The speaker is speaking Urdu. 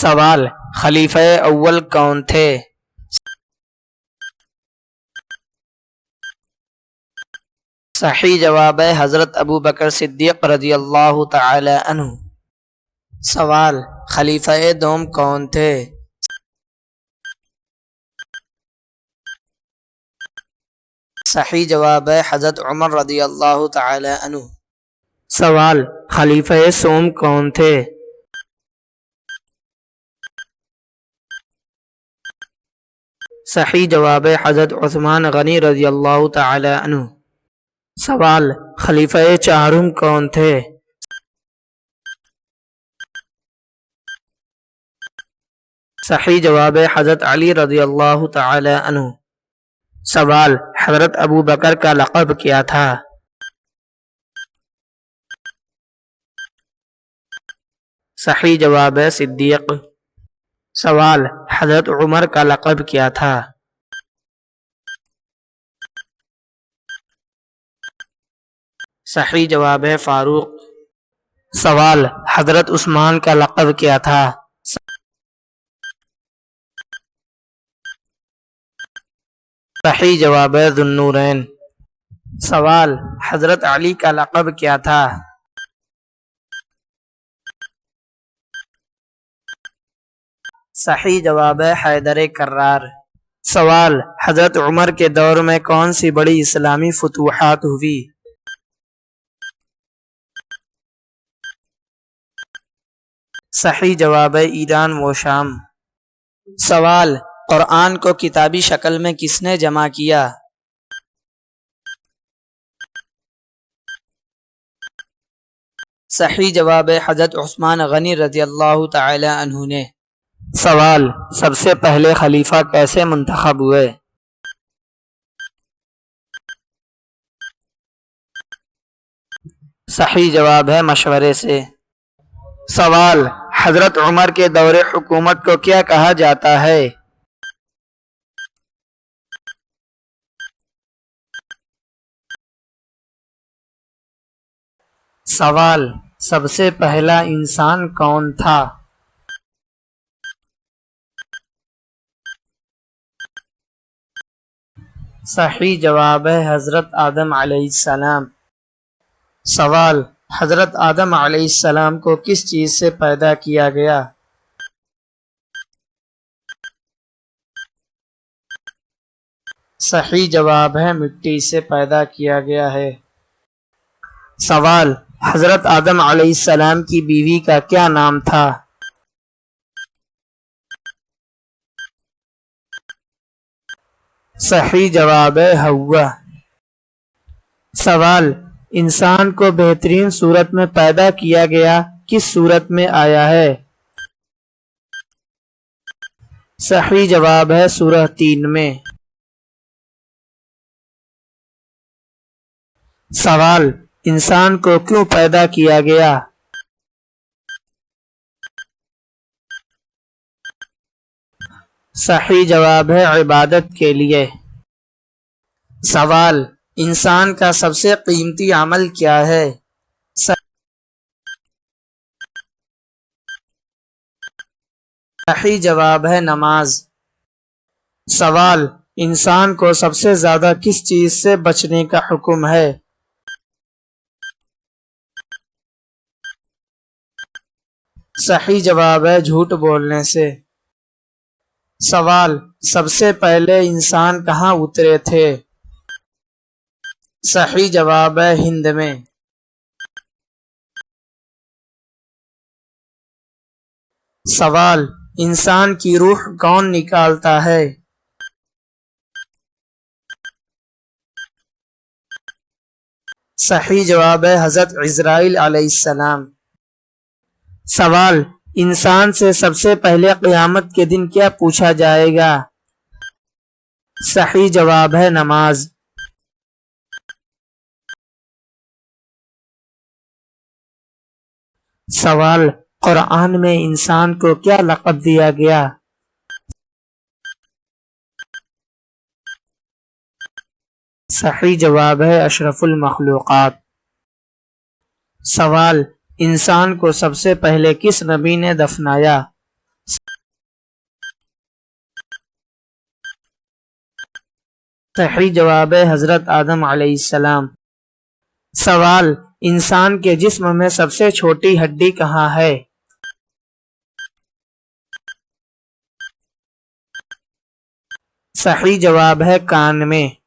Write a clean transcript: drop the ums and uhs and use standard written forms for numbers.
سوال: خلیفہ اول کون تھے؟ صحیح جواب ہے حضرت ابو بکر صدیق رضی اللہ تعالی عنہ۔ سوال: خلیفہ دوم کون تھے؟ صحیح جواب ہے حضرت عمر رضی اللہ تعالی عنہ۔ سوال: خلیفہ سوم کون تھے؟ صحیح جواب ہے حضرت عثمان غنی رضی اللہ تعالی عنہ۔ سوال: خلیفہ چہارم کون تھے؟ صحیح جواب ہے حضرت علی رضی اللہ تعالی عنہ۔ سوال: حضرت ابو بکر کا لقب کیا تھا؟ صحیح جواب ہے صدیق۔ سوال: حضرت عمر کا لقب کیا تھا؟ صحیح جواب ہے فاروق۔ سوال: حضرت عثمان کا لقب کیا تھا؟ صحیح جواب ہے ذو النورین۔ سوال: حضرت علی کا لقب کیا تھا؟ صحیح جواب ہے حیدر کرار۔ سوال: حضرت عمر کے دور میں کون سی بڑی اسلامی فتوحات ہوئی؟ صحیح جواب ہے ایران و شام۔ سوال: قرآن کو کتابی شکل میں کس نے جمع کیا؟ صحیح جواب ہے حضرت عثمان غنی رضی اللہ تعالی عنہ نے۔ سوال: سب سے پہلے خلیفہ کیسے منتخب ہوئے؟ صحیح جواب ہے مشورے سے۔ سوال: حضرت عمر کے دور حکومت کو کیا کہا جاتا ہے؟ سوال: سب سے پہلا انسان کون تھا؟ صحیح جواب ہے حضرت آدم علیہ السلام۔ سوال: حضرت آدم علیہ السلام کو کس چیز سے پیدا کیا گیا؟ صحیح جواب ہے مٹی سے پیدا کیا گیا ہے۔ سوال: حضرت آدم علیہ السلام کی بیوی کا کیا نام تھا؟ صحیح جواب ہے حوا۔ سوال: انسان کو بہترین صورت میں پیدا کیا گیا کس صورت میں آیا ہے؟ صحیح جواب ہے سورہ 3 میں۔ سوال: انسان کو کیوں پیدا کیا گیا؟ صحیح جواب ہے عبادت کے لیے۔ سوال: انسان کا سب سے قیمتی عمل کیا ہے؟ صحیح جواب ہے نماز۔ سوال: انسان کو سب سے زیادہ کس چیز سے بچنے کا حکم ہے؟ صحیح جواب ہے جھوٹ بولنے سے۔ سوال: سب سے پہلے انسان کہاں اترے تھے؟ صحیح جواب ہے ہند میں۔ سوال: انسان کی روح کون نکالتا ہے؟ صحیح جواب ہے حضرت عزرائیل علیہ السلام۔ سوال: انسان سے سب سے پہلے قیامت کے دن کیا پوچھا جائے گا؟ صحیح جواب ہے نماز۔ سوال: قرآن میں انسان کو کیا لقب دیا گیا؟ صحیح جواب ہے اشرف المخلوقات۔ سوال: انسان کو سب سے پہلے کس نبی نے دفنایا؟ صحیح جواب ہے حضرت آدم علیہ السلام۔ سوال، انسان کے جسم میں سب سے چھوٹی ہڈی کہاں ہے؟ صحیح جواب ہے کان میں۔